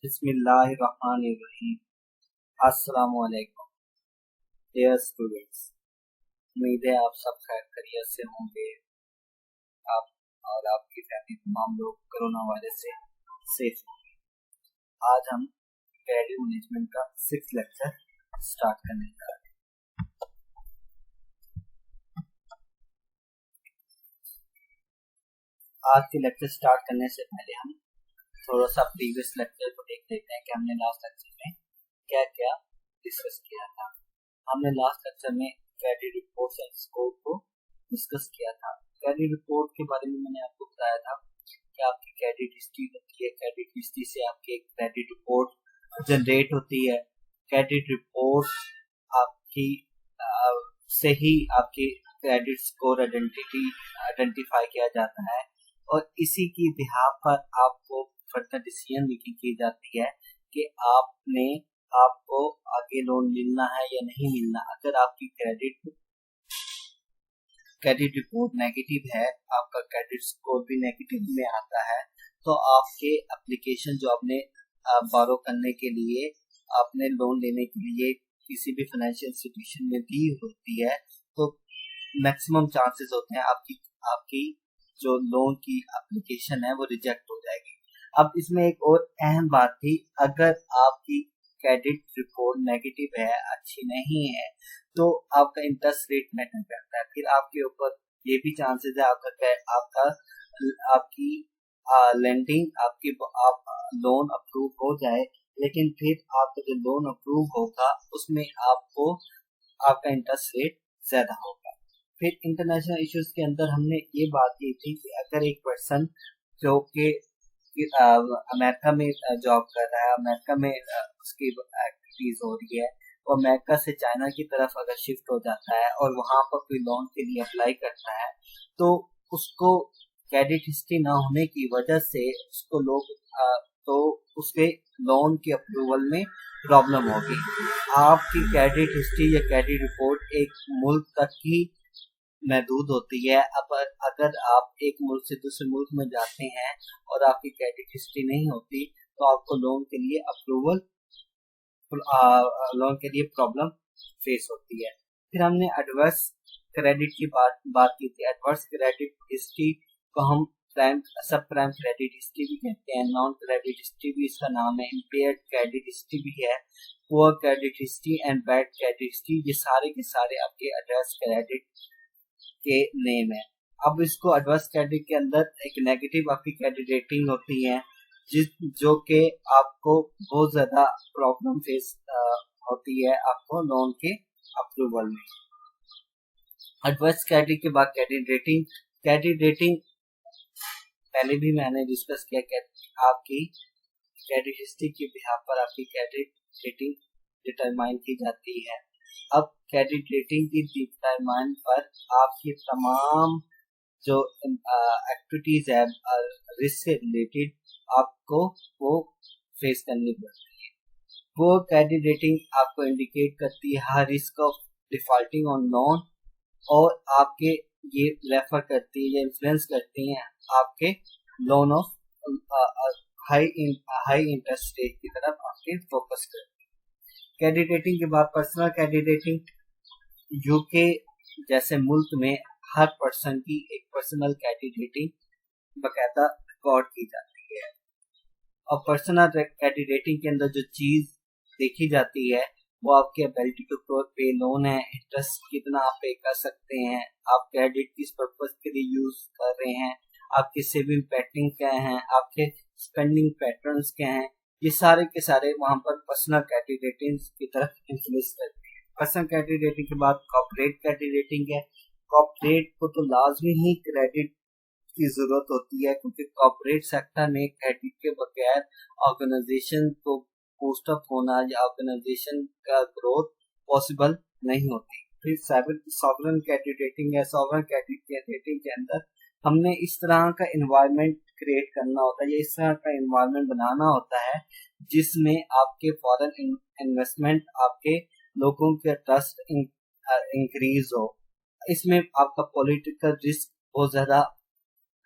बिस्मिल्लाहिर्रहमानिर्रहीम। अस्सलामु अलैकुम डियर स्टूडेंट्स। उम्मीद है आप सब खैर खैरियत से होंगे। आप और आपकी फैमिली तमाम लोग कोरोना वायरस से सेफ होंगे। आज हम वैल्यू मैनेजमेंट का 6th लेक्चर स्टार्ट करने जा रहे हैं। आज के लेक्चर स्टार्ट करने से पहले हम थोड़ा सा प्रीवियस लेक्चर को देख लेते हैं कि हमने लास्ट लेक्चर में क्या क्या डिस्कस किया था। हमने लास्ट लेक्चर में क्रेडिट रिपोर्ट एंड स्कोर को डिस्कस किया था। क्रेडिट रिपोर्ट के बारे में मैंने आपको बताया था कि आपकी क्रेडिट हिस्ट्री होती है, क्रेडिट हिस्ट्री से आपकी क्रेडिट रिपोर्ट जनरेट होती है। क्रेडिट रिपोर्ट आपकी से ही आपकी क्रेडिट स्कोर आइडेंटिफाई किया जाता है और इसी की बिहाफ पर आपको फर्दर डिसीजन मेकिंग की जाती है कि आपको आगे लोन मिलना है या नहीं मिलना। अगर आपकी क्रेडिट रिपोर्ट नेगेटिव है, आपका क्रेडिट स्कोर भी नेगेटिव में आता है, तो आपके एप्लीकेशन जो आपने बारो करने के लिए, आपने लोन लेने के लिए किसी भी फाइनेंशियल इंस्टीट्यूशन में दी होती है, तो मैक्सिमम चांसेस होते हैं आपकी जो लोन की एप्लीकेशन है वो रिजेक्ट हो जाएगी। अब इसमें एक और अहम बात थी, अगर आपकी क्रेडिट रिपोर्ट नेगेटिव है, अच्छी नहीं है, तो आपका इंटरेस्ट रेट मैटर करता है। फिर आपके ऊपर ये भी चांसेस है आपकी लेंडिंग आप लोन अप्रूव हो जाए, लेकिन फिर आपका जो लोन अप्रूव होगा उसमें आपका इंटरेस्ट रेट ज्यादा होगा। फिर इंटरनेशनल इश्यूज के अंदर हमने ये बात की थी कि अगर एक पर्सन जो कि अमेरिका में जॉब कर रहा है, अमेरिका में उसकी एक्टिविटीज हो रही है, वो अमेरिका से चाइना की तरफ अगर शिफ्ट हो जाता है और वहां पर कोई लोन के लिए अप्लाई करता है, तो उसको क्रेडिट हिस्ट्री ना होने की वजह से तो उसके लोन के अप्रूवल में प्रॉब्लम होगी। आपकी क्रेडिट हिस्ट्री या क्रेडिट रिपोर्ट एक मुल्क तक ही महदूद होती है। अब अगर आप एक मुल्क से दूसरे मुल्क में जाते हैं और आपकी क्रेडिट हिस्ट्री नहीं होती, तो आपको लोन के लिए प्रॉब्लम फेस होती है। फिर हमने एडवर्स क्रेडिट की बात की थी। एडवर्स क्रेडिट हिस्ट्री को हम सब प्राइम क्रेडिट हिस्ट्री भी कहते हैं, नॉन क्रेडिट हिस्ट्री भी इसका नाम है, इम्पेयर्ड क्रेडिट हिस्ट्री भी है, poor credit history and bad credit history. ये सारे के सारे आपके एडवर्स क्रेडिट के नेम है। अब इसको एडवर्स क्रेडिट के अंदर एक नेगेटिव आपकी क्रेडिट रेटिंग होती है, जो कि आपको बहुत ज्यादा प्रॉब्लम फेस होती है आपको लोन के अप्रूवल में। एडवर्स क्रेडिट के बाद क्रेडिट रेटिंग पहले भी मैंने डिस्कस किया कि आपकी क्रेडिट हिस्ट्री के बिहाफ पर आपकी क्रेडिट रेटिंग डिटरमाइन की जाती है। अब क्रेडिट रेटिंग की डिटरमाइन पर आपकी तमाम जो एक्टिविटीज है रिस्क से रिलेटेड आपको वो फेस करनी पड़ती है। वो क्रेडिट रेटिंग आपको इंडिकेट करती है हर risk of defaulting on loan, और आपके ये रेफर करती है या इन्फ्लुएंस करती हैं आपके loan of high interest rate की तरफ आपके फोकस करती है। क्रेडिट रेटिंग के बाद पर्सनल क्रेडिट रेटिंग, यूके जैसे मुल्क में हर पर्सन की एक पर्सनल क्रेडिट रेटिंग बकायदा रिकॉर्ड की जाती है, और पर्सनल क्रेडिट रेटिंग के अंदर जो चीज देखी जाती है वो आपके एबिलिटी टू पे लोन है, इंटरेस्ट कितना आप पे कर सकते हैं, आप क्रेडिट किस पर्पज के लिए यूज कर रहे हैं, आपकी सेविंग पैटर्न क्या है, आपके स्पेंडिंग पैटर्न्स क्या हैं, ये सारे के सारे वहां पर पर्सनल क्रेडिट रेटिंग की तरफ इन्फ्लुएंस करते हैं। पर्सनल क्रेडिट रेटिंग के बाद कॉर्पोरेट क्रेडिट रेटिंग है। कॉर्पोरेट को तो लाजमी ही क्रेडिट की जरूरत होती है, क्योंकि कॉर्पोरेट सेक्टर में क्रेडिट के बगैर ऑर्गेनाइजेशन को बूस्ट अप होना या ऑर्गेनाइजेशन का ग्रोथ पॉसिबल नहीं होती। फिर सॉवरेन क्रेडिट रेटिंग है। सॉवरेन क्रेडिट रेटिंग के अंदर हमने इस तरह का इन्वायरमेंट क्रिएट करना होता है, या इस तरह का इन्वायरमेंट बनाना होता है जिसमें आपके फॉरेन इन्वेस्टमेंट, आपके लोगों के ट्रस्ट इंक्रीज हो। इसमें आपका पॉलिटिकल रिस्क बहुत ज्यादा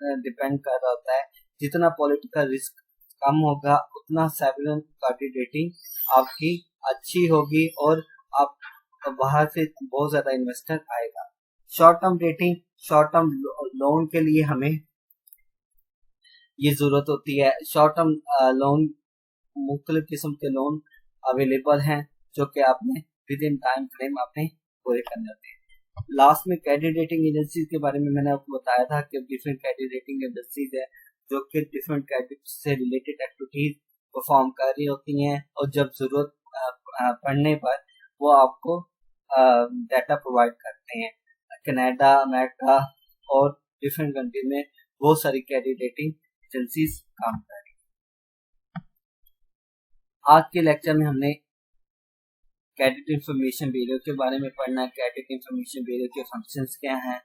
डिपेंड कर रहा होता है। जितना पॉलिटिकल रिस्क कम होगा उतना सर्विलेंस क्रेडिट रेटिंग आपकी अच्छी होगी और आप बाहर से बहुत ज्यादा इन्वेस्टर आएगा। Short term rating, short term loan के लिए हमें ये जरूरत होती है। शॉर्ट टर्म लोन, मुख्तलिफ किस्म के लोन अवेलेबल हैं जो कि आपने विद इन टाइम फ्रेम आपने पूरे करने होते हैं। लास्ट में क्रेडिट रेटिंग एजेंसीज के बारे में मैंने आपको बताया था कि डिफरेंट क्रेडिट रेटिंग एजेंसीज है जो कि डिफरेंट क्रेडिट से रिलेटेड एक्टिविटीज परफॉर्म कर रही होती हैं और जब जरूरत पड़ने पर वो आपको डाटा प्रोवाइड करते हैं। कनाडा, अमेरिका और डिफरेंट कंट्री में बहुत सारी क्रेडिट रेटिंग एजेंसीज काम कर रही हैं। आज के लेक्चर में हमने क्रेडिट इंफॉर्मेशन ब्यूरो के बारे में पढ़ना। क्रेडिट इंफॉर्मेशन ब्यूरो के फंक्शंस क्या हैं,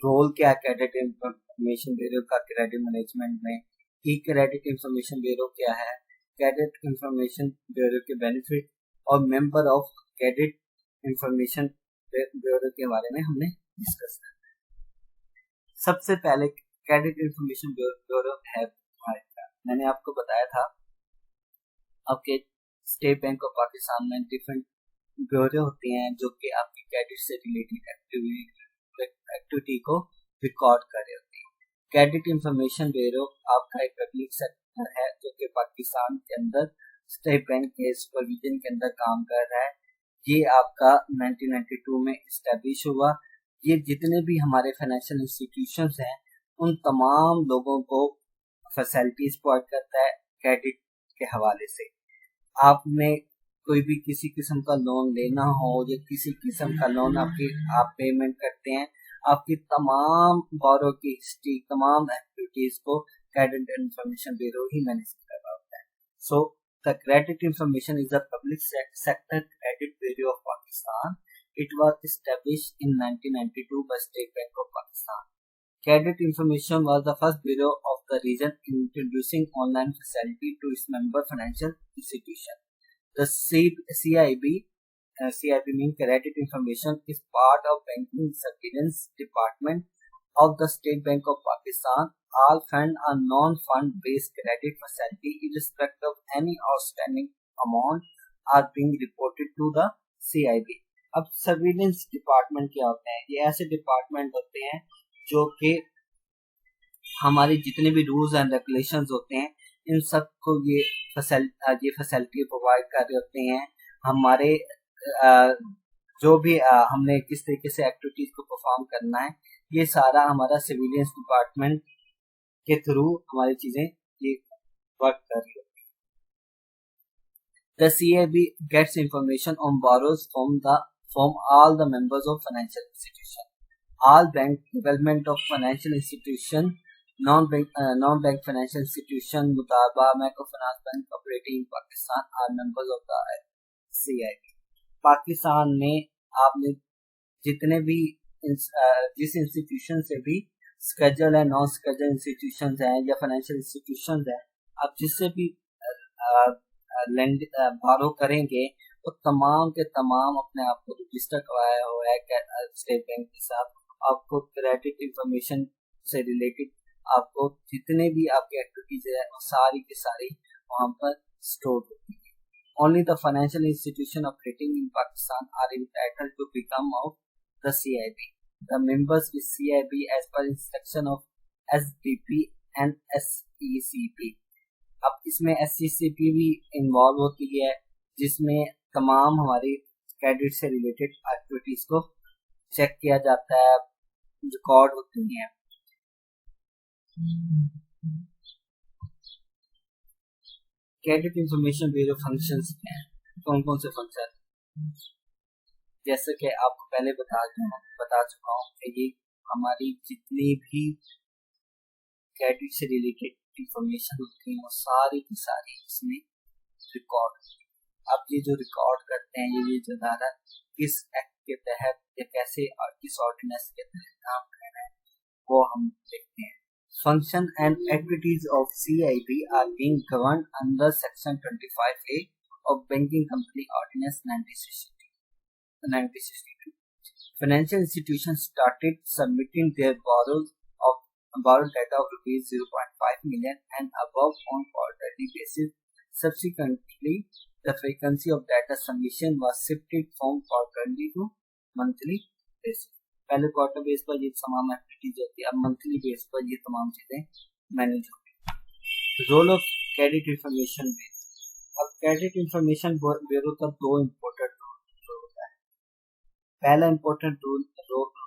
रोल क्या है क्रेडिट इंफॉर्मेशन ब्यूरो का क्रेडिट मैनेजमेंट में, ई क्रेडिट इंफॉर्मेशन ब्यूरो क्या है, क्रेडिट इंफॉर्मेशन ब्यूरो के बेनिफिट और member of credit information bureau के बारे में हमने डिस्कस करना है। सबसे पहले क्रेडिट इंफॉर्मेशन ब्यूरो है मैंने आपको बताया था आपके स्टेट बैंक ऑफ पाकिस्तान में डिफरेंट ब्यूरो होते हैं जो कि आपकी क्रेडिट से रिलेटेड एक्टिविटी को रिकॉर्ड कर रहे होते हैं। क्रेडिट इंफॉर्मेशन ब्यूरो आपका एक पब्लिक सेक्टर है जो कि पाकिस्तान के अंदर स्टेट बैंक के सुपरविजन के अंदर काम कर रहा है। ये आपका 1992 में इस्टेब्लिश हुआ। ये जितने भी हमारे फाइनेंशियल इंस्टीट्यूशंस हैं उन तमाम लोगों को फैसिलिटीज प्रोवाइड करता है क्रेडिट के हवाले से। आपने कोई भी किसी किस्म का लोन लेना हो या किसी किस्म का लोन आप पेमेंट करते हैं, आपकी तमाम बोरो की हिस्ट्री, तमाम एक्टिविटीज को क्रेडिट इंफॉर्मेशन ब्यूरो ही मैनेज कर रहा होता है। So the credit information is the public sector credit bureau of Pakistan. It was established in 1992 by State Bank of Pakistan. Credit Information was the first bureau of the region introducing online facility to its member financial institution. The CIB means Credit Information, is part of Banking Surveillance Department of the State Bank of Pakistan. All fund or non-fund based credit facility, irrespective of any outstanding amount, are being reported to the CIB. अब surveillance department क्या होते हैं? ये ऐसे department होते हैं जो कि हमारे जितने भी रूल्स एंड रेगुलेशंस होते हैं इन सब को ये फैसिलिटी प्रोवाइड कर रहे होते हैं। हमारे जो भी हमने किस तरीके से एक्टिविटीज को परफॉर्म करना है ये सारा हमारा सिविलियंस डिपार्टमेंट के थ्रू हमारी चीजें ये वर्क कर रही होती है। The CIB gets information on borrowers from all the members of financial institution. All bank, development of financial institution, non-bank financial institution, Mutaba, Microfinance Bank operating in Pakistan are members of the CIB. Pakistan में आपने जितने भी जिस institution से भी schedule है, non schedule institution है या फाइनेंशियल इंस्टीट्यूशन है, आप जिससे भी बारो करेंगे तो तमाम के तमाम अपने आप को रजिस्टर करवाया हुआ है स्टेट बैंक के साथ। आपको क्रेडिट इंफॉर्मेशन से रिलेटेड आपको जितने भी आपकी एक्टिविटीज है वो सारी की सारी वहां पर स्टोर होती है। Only the financial institution operating in Pakistan are entitled to become of the CIB. The members with CIB as per instruction of SBP and SECP. अब इसमें SECP भी इन्वॉल्व होती है जिसमें तमाम हमारी क्रेडिट से रिलेटेड एक्टिविटीज को चेक किया जाता है, रिकॉर्ड होती हैं। क्रेडिट इंफॉर्मेशन ब्यूरो फंक्शंस क्या हैं, कौन कौन से फंक्शन? जैसे कि आपको पहले बता चुका हूँ कि ये हमारी जितनी भी क्रेडिट से रिलेटेड इंफॉर्मेशन होती है वो सारी की सारी इसमें रिकॉर्ड होती है। अब ये जो रिकॉर्ड करते हैं ये ज़्यादा किस एक्ट के तहत या कैसे और किस ऑर्डिनेंस के तहत काम कर रहे हैं वो हम देखते हैं। Function and activities of CIB are being governed under section 25A of banking company ordinance 1962. Financial institutions started submitting their borrows of borrowed data of rupees 0.5 million and above on quarterly basis. Subsequently, the frequency of data submission was shifted from quarterly to monthly basis. पहले quarter base पर ये तमाम activities होती है, अब monthly base पर ये तमाम चीजें मैनेज होती है। Role of credit information base. अब क्रेडिट इंफॉर्मेशन ब्यूरो का दो इम्पोर्टेंट रोल होता है। पहला इम्पोर्टेंट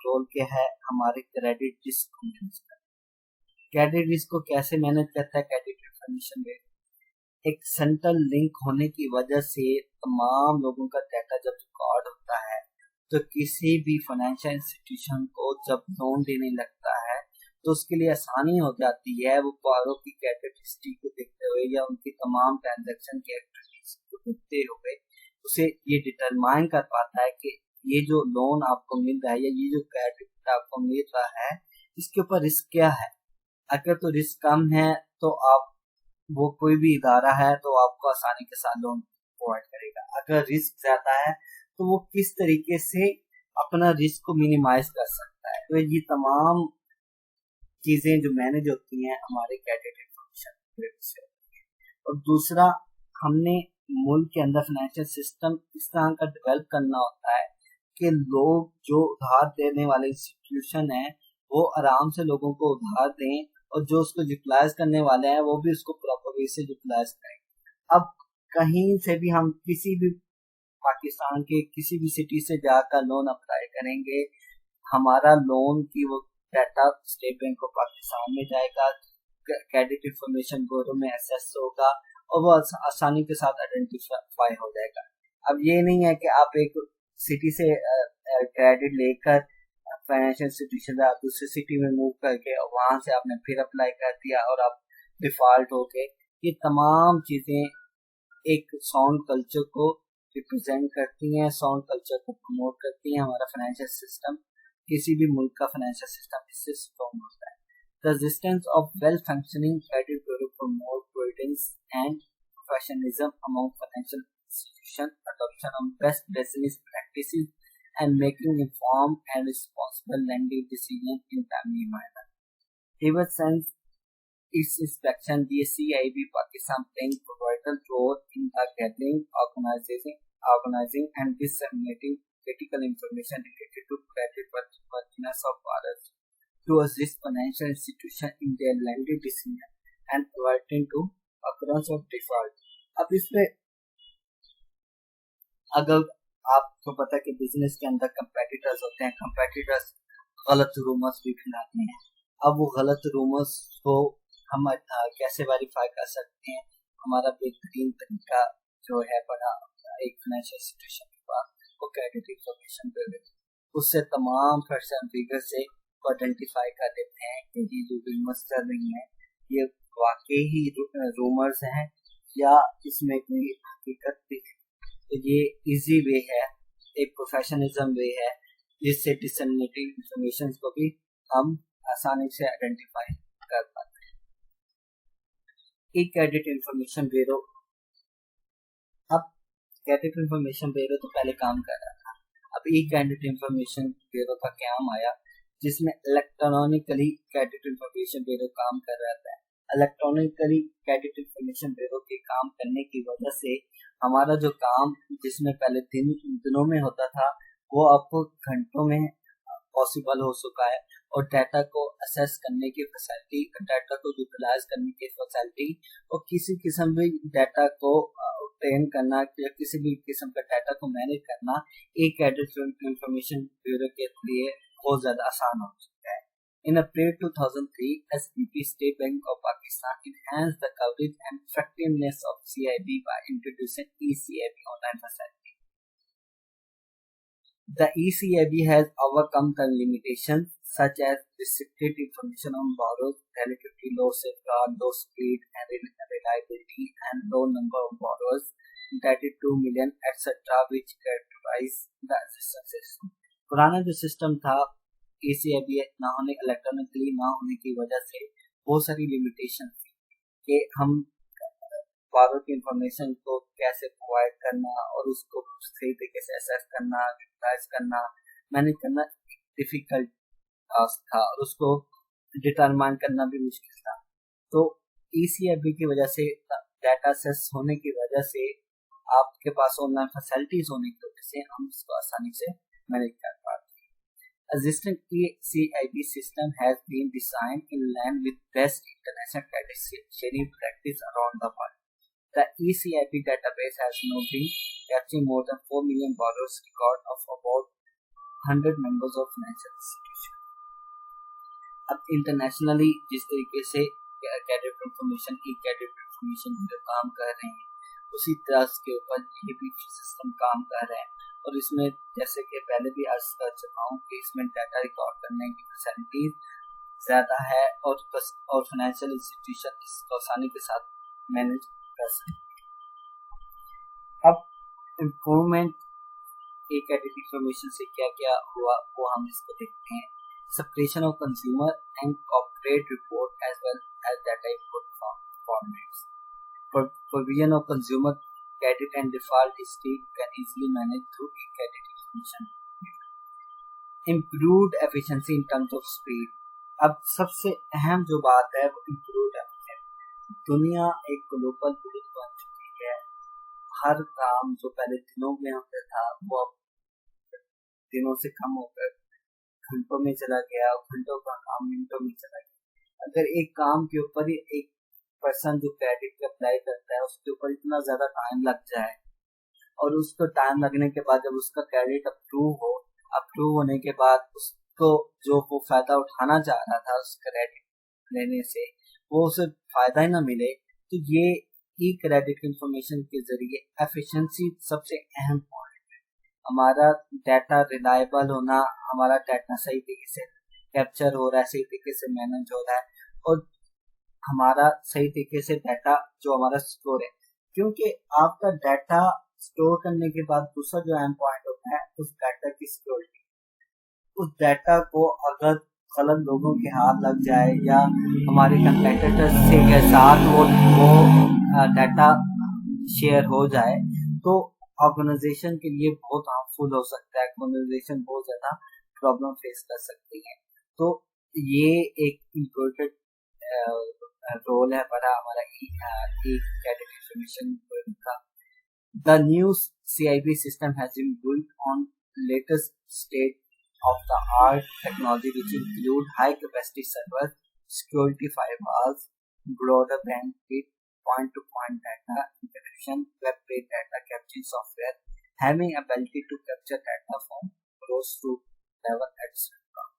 रोल क्या है, हमारे क्रेडिट रिस्क को मैनेज करना। क्रेडिट रिस्क को कैसे मैनेज करता है क्रेडिट इंफॉर्मेशन बेस? एक सेंट्रल लिंक होने की वजह से तमाम लोगों का डाटा जब रिकॉर्ड होता है, तो किसी भी फाइनेंशियल इंस्टीट्यूशन को जब लोन देने लगता है तो उसके लिए आसानी हो जाती है, वो बारो की क्रेडिट हिस्ट्री को देखते हुए या उनकी तमाम ट्रांजैक्शन की एक्टिविटीज को देखते हुए उसे ये डिटरमाइन कर पाता है कि ये जो लोन आपको मिल रहा है या ये जो क्रेडिट आपको मिल रहा है, इसके ऊपर रिस्क क्या है। अगर तो रिस्क कम है तो आप वो कोई भी इदारा है तो आपको आसानी के साथ लोन प्रोवाइड करेगा। अगर रिस्क ज्यादा है तो वो किस तरीके से अपना रिस्क को मिनिमाइज कर सकता है। तो ये तमाम चीजें जो मैनेज होती हैं हमारे क्रेडिट इंफॉर्मेशन से। और दूसरा, हमने मुल्क के अंदर फाइनेंशियल सिस्टम इस तरह का डेवलप करना होता है कि लोग जो उधार देने वाले इंस्टीट्यूशन है वो आराम से लोगों को उधार दें और जो उसको यूटिलाइज करने वाले हैं वो भी उसको प्रॉपर वे से यूटिलाइज करें। अब कहीं से भी हम किसी भी पाकिस्तान के किसी भी सिटी से जाकर लोन अप्लाई करेंगे, हमारा लोन की वो data state bank of Pakistan में जाएगा, क्रेडिट इंफॉर्मेशन ब्यूरो में एक्सेस होगा और वो आसानी के साथ आइडेंटिफाई हो जाएगा। अब ये नहीं है कि आप एक सिटी से क्रेडिट लेकर फाइनेंशियल इंस्टीट्यूशन आप दूसरी सिटी में मूव करके वहां से आपने फिर अप्लाई कर दिया और आप डिफॉल्ट हो गए। ये तमाम चीजें एक साउंड कल्चर को रिप्रेजेंट करती हैं, साउंड कल्चर को प्रमोट करती हैं। हमारा फाइनेंशियल सिस्टम, किसी भी मुल्क का फाइनेंशियल सिस्टम इससे स्ट्रॉन्ग होता है। The resistance of well functioning credit bureau promote prudence and professionalism among financial institution, adoption of best business practices and making informed and responsible lending decisions in timely manner. Ever since its inspection, the CIB Pakistan playing pivotal role in the gathering, organizing and disseminating critical information related to credit worthiness of borrowers to assist financial institutions in their lending decision and averting to occurrence of default. अब इसमें अगर आपको पता है कि business के अंदर competitors होते हैं, कंपेटिटर्स गलत रूमर्स भी फैलाते हैं। अब वो गलत रूमर्स को हम कैसे वेरीफाई कर सकते हैं? हमारा बेहतरीन तरीका जो है बड़ा एक फाइनेंशियल इंस्टीट्यूशन के पास वो क्रेडिट इंफॉर्मेशन ब्यूरो, उससे तमाम फैक्ट्स एंड फिगर्स से आइडेंटिफाई कर देते हैं कि ये जो रूमर्स चल रही हैं ये वाकई ही रूमर्स हैं या इसमें कोई हकीकत भी है। तो ये इजी वे है, एक प्रोफेशनलिज्म वे है जिससे डिसेमिनेटिंग इंफॉर्मेशन को भी हम आसानी से आइडेंटिफाई कर पाते हैं। ई क्रेडिट इंफॉर्मेशन ब्यूरो, अब क्रेडिट इंफॉर्मेशन ब्यूरो तो पहले काम कर रहा था, अब ई क्रेडिट इंफॉर्मेशन ब्यूरो का काम आया जिसमें इलेक्ट्रॉनिकली क्रेडिट इंफॉर्मेशन ब्यूरो काम कर रहा था। इलेक्ट्रॉनिकली क्रेडिट इंफॉर्मेशन ब्यूरो के काम करने की वजह से हमारा जो काम जिसमें पहले दिनों में होता था वो अब घंटों में पॉसिबल हो चुका है और डाटा को असेस करने की फैसिलिटी, डाटा को यूटिलाइज करने की फैसिलिटी और किसी किस्म भी डाटा को ट्रेन करना या किसी भी किस्म का डाटा को मैनेज करना एक क्रेडिट इंफॉर्मेशन ब्यूरो के लिए बहुत ज़्यादा आसान हो चुका है। In April 2003, SBP State Bank of Pakistan enhanced the coverage and effectiveness of CIB by introducing eCIB online facility. The eCIB has overcome the limitations such as restricted information on borrowers, relatively low safeguard, low speed and reliability, and low number of borrowers, 32 million, etc., which characterize the existing system. पुराना जो system था एसीआईबी ना होने, electronically ना होने की वजह से बहुत सारी लिमिटेशन थी कि हम बारो की इंफॉर्मेशन को कैसे प्रोवाइड करना और उसको सही तरीके से असेस करना, यूटिलाइज करना, मैनेज करना डिफिकल्ट टास्क था और उसको डिटरमाइन करना भी मुश्किल था। तो ECIB की वजह से, डाटा सेट्स होने की वजह से, आपके पास ऑनलाइन फैसिलिटीज होने की वजह से हम इसको आसानी से मैनेज कर पाते हैं। Existing ECIB system has been designed in line with best international credit sharing practice around the world. The ECIB database has now been capturing more than 4 million borrowers record of about 100 members of financial institution. अब internationally जिस तरीके से credit information, credit information पे काम कर रहे हैं, उसी तरह के ऊपर ये भी सिस्टम काम कर रहे हैं। और इसमें जैसे कि पहले भी अर्ज कर चुका हूँ कि इसमें डाटा रिकॉर्ड करने की फैसिलिटीज ज़्यादा है और फाइनेंशियल इंस्टीट्यूशन इसको आसानी के साथ मैनेज कर सकते हैं। अब इम्प्रूवमेंट क्रेडिट इंफॉर्मेशन से क्या क्या हुआ वो हम इसको देखते हैं। Separation of consumer and corporate report as well as data input formats, provision of consumer credit and default history can easily manage through e-credit information. Improved efficiency in terms of speed. अब सबसे अहम जो बात है वो improved efficiency। दुनिया एक global village बन चुकी है। हर काम जो पहले दिनों में होता था वो अब दिनों से कम होकर घंटों में चला गया, घंटों का काम मिनटों में चला गया। अगर एक काम के ऊपर ही एक पर्सन जो क्रेडिट अप्लाई करता है उसके ऊपर इतना ज्यादा टाइम लग जाए और उसको टाइम लगने के बाद जब उसका क्रेडिट अप्रूव होने के बाद उसको जो वो फायदा उठाना चाह रहा था उस क्रेडिट लेने से वो उसे फायदा ही ना मिले, तो ये ई क्रेडिट इंफॉर्मेशन के जरिए एफिशिएंसी सबसे अहम पॉइंट है। हमारा डाटा रिलायबल होना, हमारा डाटा सही तरीके से कैप्चर हो रहा है, सही तरीके से मैनेज हो रहा है और हमारा सही तरीके से डाटा जो हमारा स्टोर है, क्योंकि आपका डाटा स्टोर करने के बाद दूसरा जो अहम पॉइंट होता है उस डाटा की सिक्योरिटी। उस डाटा को अगर गलत लोगों के हाथ लग जाए या हमारे कंपेटिटर्स के साथ वो डाटा शेयर हो जाए तो ऑर्गेनाइजेशन के लिए बहुत हार्मफुल हो सकता है। ऑर्गेनाइजेशन बहुत ज्यादा प्रॉब्लम फेस कर सकती है। तो ये एक इम्पोर्टेंट रोल है बड़ा हमारा क्रेडिट इंफॉर्मेशन का। The new CIB system has been built on latest state-of-the-art technology, which include high-capacity servers, security firewalls, broader bandwidth, point-to-point data encryption, web-based data capturing software, having ability to capture data from grassroots level, etc.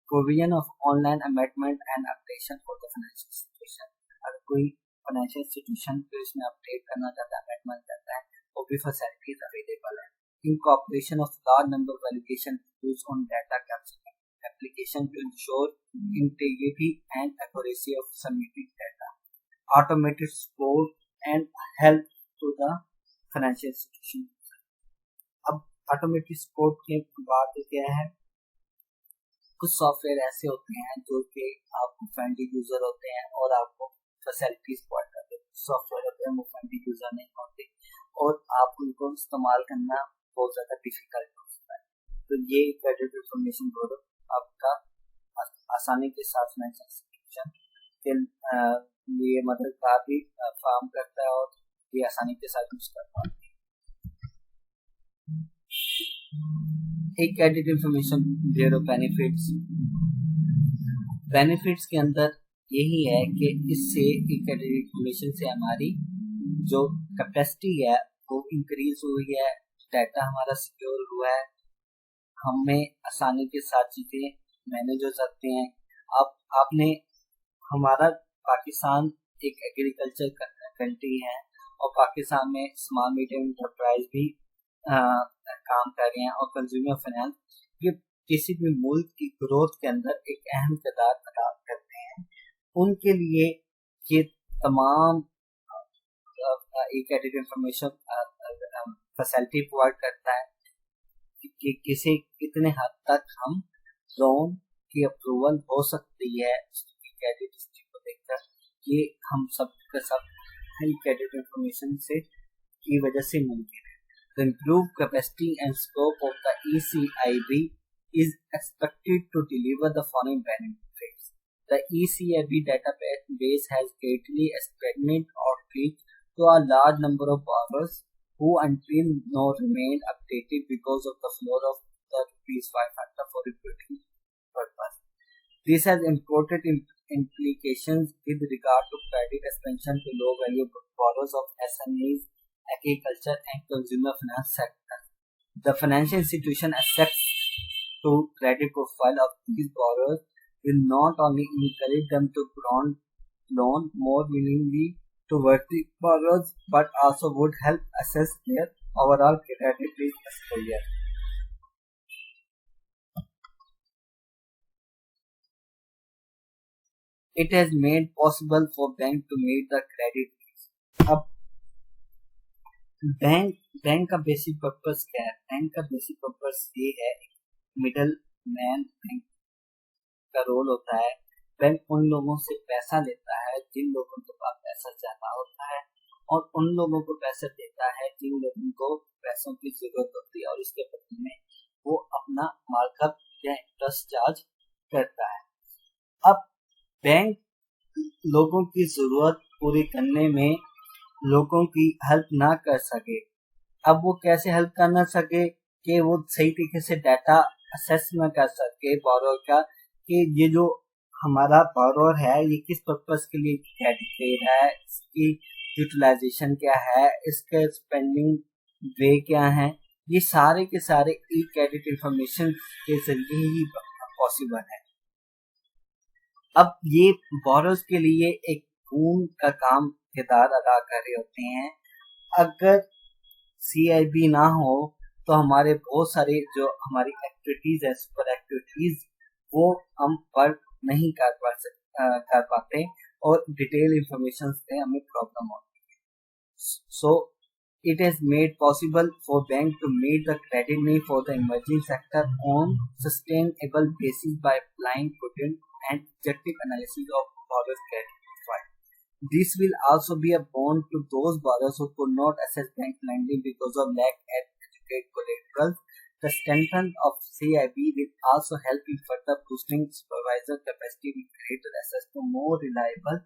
Provision of online amendment and updation for the financial institution. अगर कोई financial institution को इसमें update करना चाहता है, amendment करता है, वो भी फैसिलिटीज अवेलेबल है। Incorporation of large number of validation tools on data capture application to ensure integrity and accuracy of submitted data. Automated support and help to the financial institution. अब automatic support के बाद क्या है, कुछ software ऐसे होते हैं जो कि आपको फ्रेंडली यूजर होते हैं और आपको फैसिलिटीज प्रोवाइड करते हैं। सॉफ्टवेयर होते हैं वो फ्रेंडली यूजर नहीं होते और आप उनको इस्तेमाल करना बहुत ज़्यादा डिफिकल्ट हो सकता है। तो ये क्रेडिट इंफॉर्मेशन ब्यूरो आपका आसानी के साथ फाइनेंशियल इंस्टीट्यूशन के लिए मददगार भी फराहम करता है और ये आसानी के साथ यूज कर पाते हैं। एक क्रेडिट इंफॉर्मेशन ब्यूरो बेनिफिट्स के अंदर यही है कि इससे क्रेडिट इंफॉर्मेशन से हमारी जो कैपेसिटी है वो इंक्रीज हुई है, डाटा हमारा सिक्योर हुआ है, हमें आसानी के साथ चीजें मैनेज हो सकते हैं। अब आपने हमारा पाकिस्तान एक एग्रीकल्चर कंट्री है और पाकिस्तान में स्मॉल मीडियम एंटरप्राइज भी काम कर रहे हैं और कंज्यूमर फाइनेंस ये किसी भी मुल्क की ग्रोथ के अंदर एक अहम किरदार अदा करते हैं। उनके लिए ये तमाम क्रेडिट इंफॉर्मेशन फैसिलिटी प्रोवाइड करता है कि किसी कितने हद तक हम लोन की अप्रूवल हो सकती है क्रेडिट हिस्ट्री को देखकर। ये हम सब के सब क्रेडिट इंफॉर्मेशन से की वजह से मुमकिन है। The improved capacity and scope of the ECIB is expected to deliver the following benefits. The ECAB database has greatly expanded outreach to a large number of borrowers who until now remain updated because of the floor of the ₹500 for reporting purpose. This has important implications with regard to credit expansion to low-value borrowers of SMEs, agriculture, and consumer finance sectors. The financial institution access to credit profile of these borrowers will not only encourage them to grant loan more willingly to worthy borrowers, but also would help assess their overall credit risk exposure. It has made possible for bank to meet the credit needs. अब bank का basic purpose क्या है? Bank का basic purpose ये है, middle man bank का role होता है। बैंक उन लोगों से पैसा लेता है जिन लोगों के पास पैसा ज्यादा होता है, और उन लोगों को पैसा देता है जिन लोगों को पैसों की जरूरत होती है, और इसके बदले में वो अपना मार्कअप या इंटरेस्ट चार्ज करता है। अब बैंक लोगों की जरूरत पूरी करने में लोगों की हेल्प ना कर सके, अब वो कैसे हेल्प कर ना सके कि वो सही तरीके से डाटा असेस न कर सके बोरोवर का, कि ये जो हमारा बोरोवर है ये किस पर्पस के लिए क्रेडिट ले रहा है, इसकी यूटिलाइजेशन क्या है, इसके स्पेंडिंग वे क्या है, ये सारे के सारे ई क्रेडिट इंफॉर्मेशन के जरिए ही पॉसिबल है। अब ये बोरोवर्स के लिए एक खून का काम किरदार अदा कर रहे होते हैं। अगर CIB ना हो तो हमारे बहुत सारे जो हमारी एक्टिविटीज है, सुपर एक्टिविटीज, वो हम वर्क नहीं कर पाते और डिटेल इंफॉर्मेशन से हमें प्रॉब्लम होती है। सो it has made possible for bank to meet the credit need for the emerging sector on sustainable basis by applying prudent and objective analysis of borrowers' credit profile. This will also be a boon to those borrowers who could not access bank lending because of lack of adequate collateral. The strength of CIB will also help in further boosting supervisor capacity with greater access to more reliable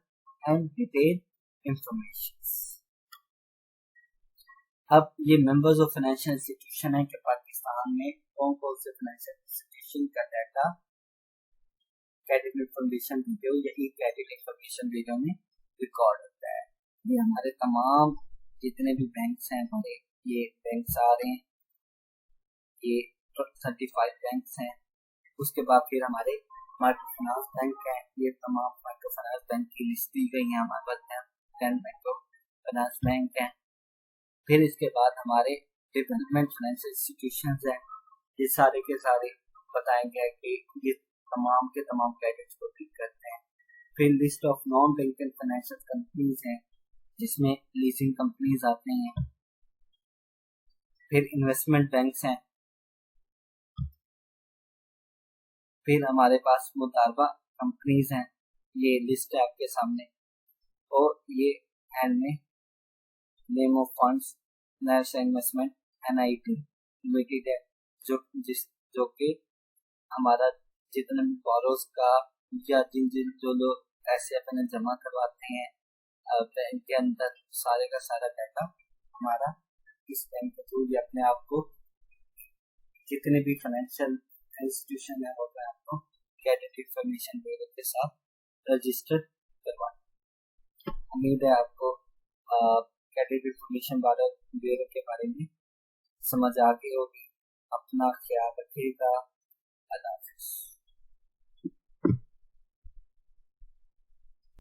and detailed information. अब ये members of financial institution है कि पाकिस्तान में कौन कौन से financial institution का data credit information video या ई क्रेडिट इंफॉर्मेशन वीडियो में रिकॉर्ड होता है। ये हमारे तमाम जितने भी बैंक्स हैं, हमारे ये बैंक्स आ रहे हैं, ये सर्टिफाइड बैंक्स हैं। उसके बाद फिर हमारे माइक्रो फाइनेंस बैंक है, ये तमाम माइक्रो फाइनेंस बैंक की लिस्ट दी गई है हमारे पास, 10 माइक्रो फाइनेंस बैंक है। फिर इसके बाद हमारे डेवलपमेंट फाइनेंशियल इंस्टीट्यूशंस हैं, ये सारे के सारे बताएंगे कि ये तमाम के तमाम क्रेडिट्स को ठीक करते हैं। फिर list of non banking financial companies हैं, जिसमें लीजिंग कंपनीज आते हैं। फिर इन्वेस्टमेंट बैंक्स हैं। फिर हमारे पास मुदारबा कंपनीज हैं, ये लिस्ट है आपके सामने। और ये एंड में name of funds national investment NIT limited है, जो कि हमारा जितने भी बोरोस का या जो लोग पैसे अपने जमा करवाते हैं बैंक के अंदर, सारे का सारा डाटा हमारा इस बैंक के थ्रू भी अपने आप को जितने भी फाइनेंशियल इंस्टीट्यूशन है वो आपको क्रेडिट इंफॉर्मेशन ब्यूरो के साथ रजिस्टर करवाना। उम्मीद है आपको क्रेडिट इंफॉर्मेशन ब्यूरो के बारे में समझ आ गई होगी। अपना ख्याल रखिएगा। अल्लाह हाफ़िज़।